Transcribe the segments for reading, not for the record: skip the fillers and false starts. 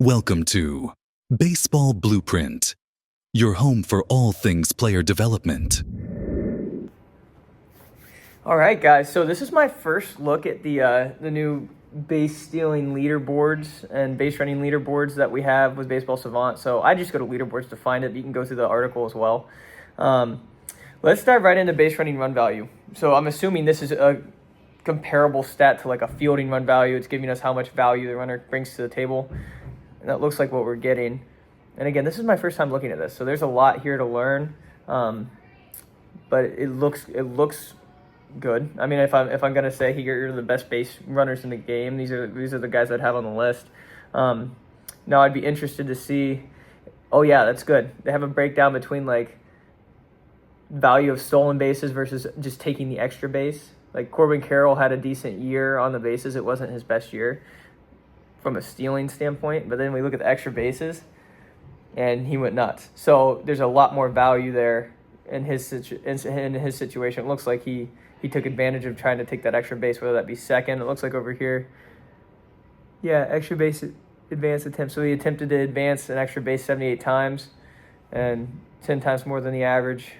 Welcome to Baseball Blueprint, your home for all things player development. All right, guys. So this is my first look at the new base stealing leaderboards and base running leaderboards that we have with Baseball Savant. So I just go to leaderboards to find it. But you can go through the article as well. Let's dive right into base running run value. So I'm assuming this is a comparable stat to like a fielding run value. It's giving us how much value the runner brings to the table. And that looks like what we're getting. And again, this is my first time looking at this, so there's a lot here to learn. But it looks good. I mean, if I'm gonna say here are the best base runners in the game, these are the guys I'd have on the list. Now I'd be interested to see. Oh yeah, that's good. They have a breakdown between like value of stolen bases versus just taking the extra base. Like Corbin Carroll had a decent year on the bases. It wasn't his best year from a stealing standpoint, but then we look at the extra bases and he went nuts. So there's a lot more value there in his situation. It looks like he took advantage of trying to take that extra base, whether that be second. It looks like over here, yeah, extra base advance attempt. So he attempted to advance an extra base 78 times and 10 times more than the average.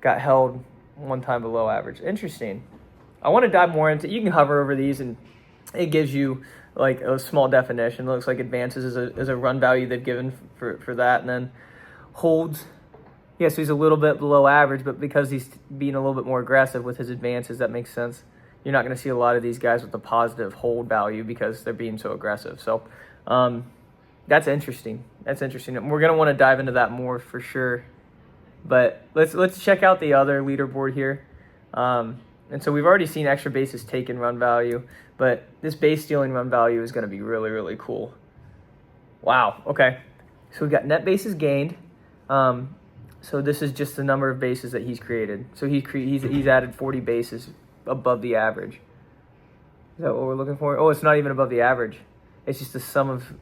Got held one time below average. Interesting. I want to dive more into, you can hover over these and it gives you like a small definition. It looks like advances is a run value they've given for that. And then holds, yeah, so he's a little bit below average, but because he's being a little bit more aggressive with his advances, that makes sense. You're not going to see a lot of these guys with a positive hold value because they're being so aggressive. So that's interesting. That's interesting. We're going to want to dive into that more for sure. But let's check out the other leaderboard here. And so we've already seen extra bases taken run value, but this base stealing run value is going to be really, really cool. Wow. Okay. So we've got net bases gained. So this is just the number of bases that he's created. So he's added 40 bases above the average. Is that what we're looking for? Oh, it's not even above the average. It's just the sum of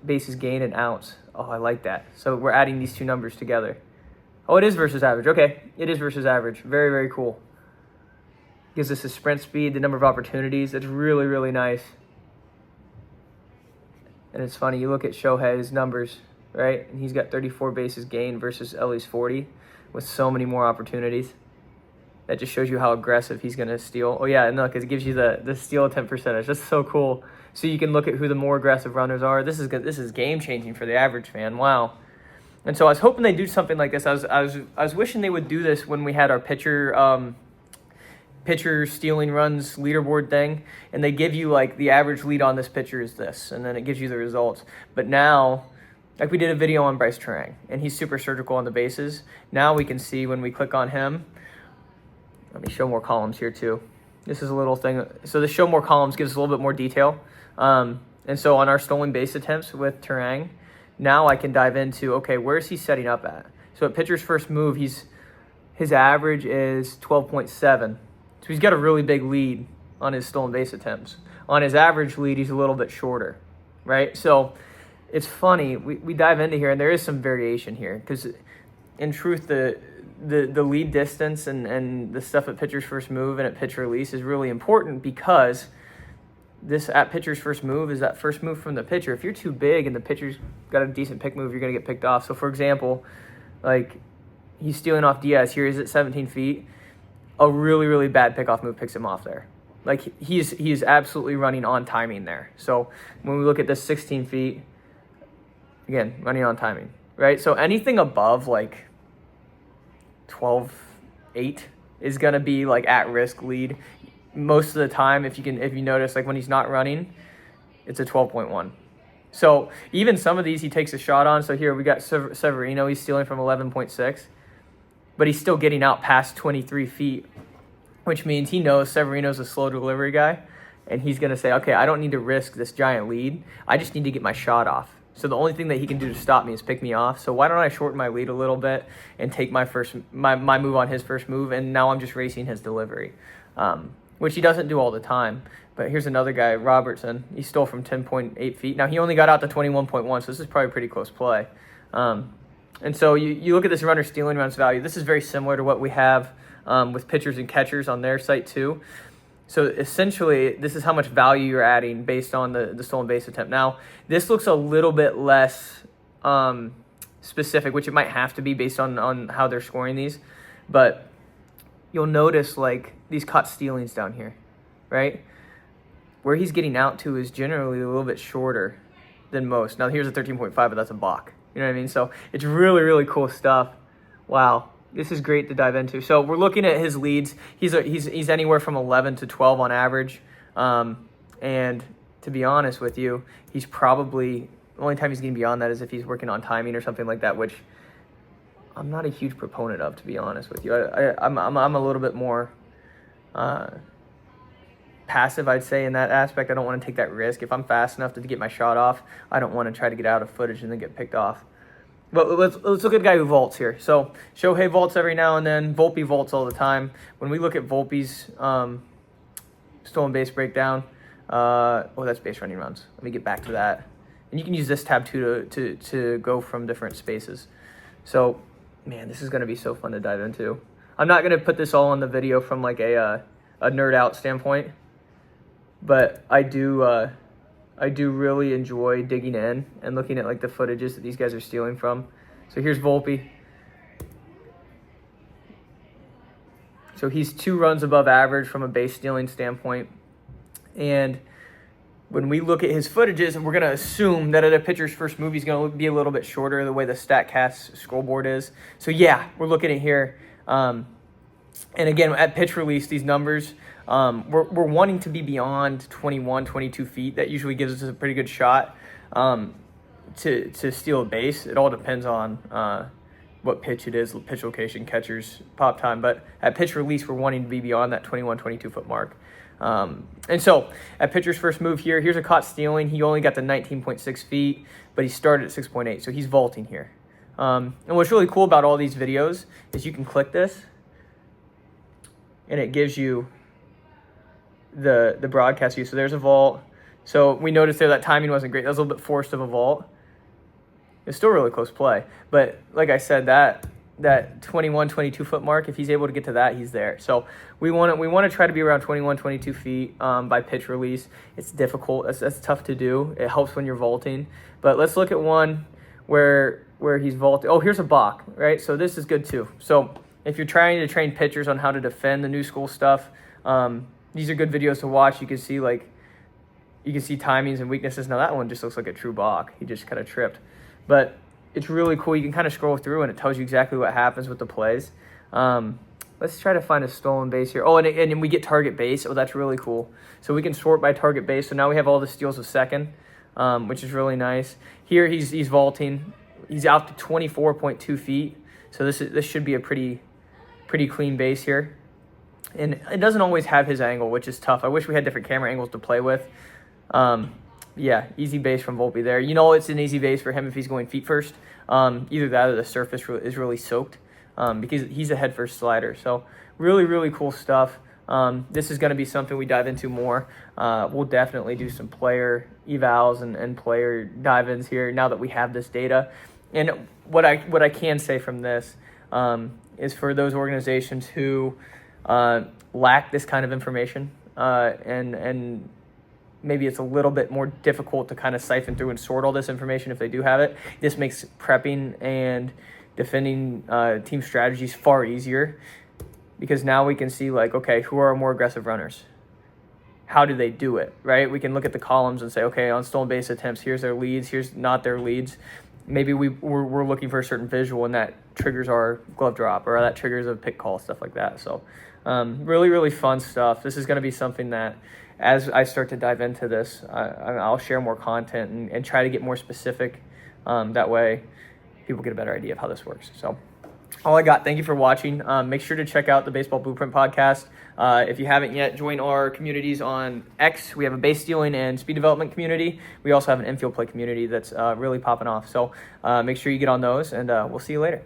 bases gained and outs. Oh, I like that. So we're adding these two numbers together. Oh, it is versus average. Okay. It is versus average. Very, very cool. Gives us the sprint speed, the number of opportunities. That's really, really nice. And it's funny, you look at Shohei's numbers, right? And he's got 34 bases gained versus Ellie's 40 with so many more opportunities. That just shows you how aggressive he's going to steal. Oh, yeah, and look, it gives you the steal attempt percentage. That's so cool. So you can look at who the more aggressive runners are. This is game-changing for the average fan. Wow. And so I was hoping they'd do something like this. I was wishing they would do this when we had our pitcher stealing runs leaderboard thing, and they give you like the average lead on this pitcher is this, and then it gives you the results. But now, like we did a video on Bryce Terang, and he's super surgical on the bases. Now we can see when we click on him. Let me show more columns here too. This is a little thing. So the show more columns gives a little bit more detail. And so on our stolen base attempts with Terang, now I can dive into, okay, where is he setting up at? So at pitcher's first move, his average is 12.7. So he's got a really big lead on his stolen base attempts. On his average lead, he's a little bit shorter, right? So it's funny. We dive into here, and there is some variation here because, in truth, the lead distance and the stuff at pitcher's first move and at pitch release is really important because this at pitcher's first move is that first move from the pitcher. If you're too big and the pitcher's got a decent pick move, you're going to get picked off. So, for example, like he's stealing off Diaz. Here he's at 17 feet. A really, really bad pickoff move picks him off there. Like he is absolutely running on timing there. So when we look at this 16 feet, again, running on timing, right? So anything above like 12.8 is gonna be like at risk lead. Most of the time, if you notice, like when he's not running, it's a 12.1. So even some of these he takes a shot on. So here we got Severino. He's stealing from 11.6. But he's still getting out past 23 feet, which means he knows Severino's a slow delivery guy, and he's going to say, okay, I don't need to risk this giant lead. I just need to get my shot off. So the only thing that he can do to stop me is pick me off. So why don't I shorten my lead a little bit and take my move on his first move, and now I'm just racing his delivery, which he doesn't do all the time. But here's another guy, Robertson. He stole from 10.8 feet. Now, he only got out to 21.1, so this is probably a pretty close play. And so you look at this runner stealing runs value. This is very similar to what we have with pitchers and catchers on their site too. So essentially, this is how much value you're adding based on the stolen base attempt. Now, this looks a little bit less specific, which it might have to be based on how they're scoring these. But you'll notice like these caught stealings down here, right? Where he's getting out to is generally a little bit shorter than most. Now, here's a 13.5, but that's a balk. You know what I mean? So it's really, really cool stuff. Wow. This is great to dive into. So we're looking at his leads. He's anywhere from 11 to 12 on average. And to be honest with you, he's probably, the only time he's getting beyond that is if he's working on timing or something like that, which I'm not a huge proponent of, to be honest with you. I'm a little bit more passive, I'd say, in that aspect. I don't want to take that risk. If I'm fast enough to get my shot off, I don't want to try to get out of footage and then get picked off. But let's look at a guy who vaults here. So Shohei vaults every now and then. Volpe vaults all the time. When we look at Volpe's stolen base breakdown, that's base running runs. Let me get back to that. And you can use this tab too to go from different spaces. So, man, this is going to be so fun to dive into. I'm not going to put this all on the video from like a nerd out standpoint, but I do really enjoy digging in and looking at like the footages that these guys are stealing from. So here's Volpe. So he's 2 runs above average from a base stealing standpoint. And when we look at his footages, and we're going to assume that at a pitcher's first move, he's going to be a little bit shorter the way the StatCast scoreboard is. So yeah, we're looking at here. And again, at pitch release, these numbers, we're wanting to be beyond 21, 22 feet. That usually gives us a pretty good shot to steal a base. It all depends on what pitch it is, pitch location, catcher's pop time. But at pitch release, we're wanting to be beyond that 21, 22-foot mark. And so at pitcher's first move here, here's a caught stealing. He only got the 19.6 feet, but he started at 6.8, so he's vaulting here. And what's really cool about all these videos is you can click this, and it gives you the broadcast view. So there's a vault. So we noticed there that timing wasn't great. That was a little bit forced of a vault. It's still really close play. But like I said, that 21, 22-foot mark, if he's able to get to that, he's there. So we want to try to be around 21, 22 feet by pitch release. It's difficult. That's tough to do. It helps when you're vaulting. But let's look at one where he's vaulting. Oh, here's a balk, right? So this is good too. So if you're trying to train pitchers on how to defend the new school stuff, these are good videos to watch. You can see timings and weaknesses. Now that one just looks like a true balk. He just kind of tripped. But it's really cool. You can kind of scroll through and it tells you exactly what happens with the plays. Let's try to find a stolen base here. Oh, and we get target base. Oh, that's really cool. So we can sort by target base. So now we have all the steals of second, which is really nice. Here he's vaulting. He's out to 24.2 feet. So this should be a pretty clean base here. And it doesn't always have his angle, which is tough. I wish we had different camera angles to play with. Yeah, easy base from Volpe there. You know it's an easy base for him if he's going feet first. Either that or the surface is really soaked because he's a head first slider. So really, really cool stuff. This is going to be something we dive into more. We'll definitely do some player evals and player dive-ins here now that we have this data. And what I can say from this is for those organizations who lack this kind of information and maybe it's a little bit more difficult to kind of siphon through and sort all this information if they do have it. This makes prepping and defending team strategies far easier because now we can see like, okay, who are our more aggressive runners? How do they do it, right? We can look at the columns and say, okay, on stolen base attempts, here's their leads, here's not their leads. Maybe we're looking for a certain visual and that triggers our glove drop or that triggers a pick call, stuff like that. So really, really fun stuff. This is going to be something that as I start to dive into this, I'll share more content and try to get more specific. That way people get a better idea of how this works. So all I got. Thank you for watching. Make sure to check out the Baseball Blueprint podcast. If you haven't yet, join our communities on X. We have a base stealing and speed development community. We also have an infield play community that's really popping off. So make sure you get on those, and we'll see you later.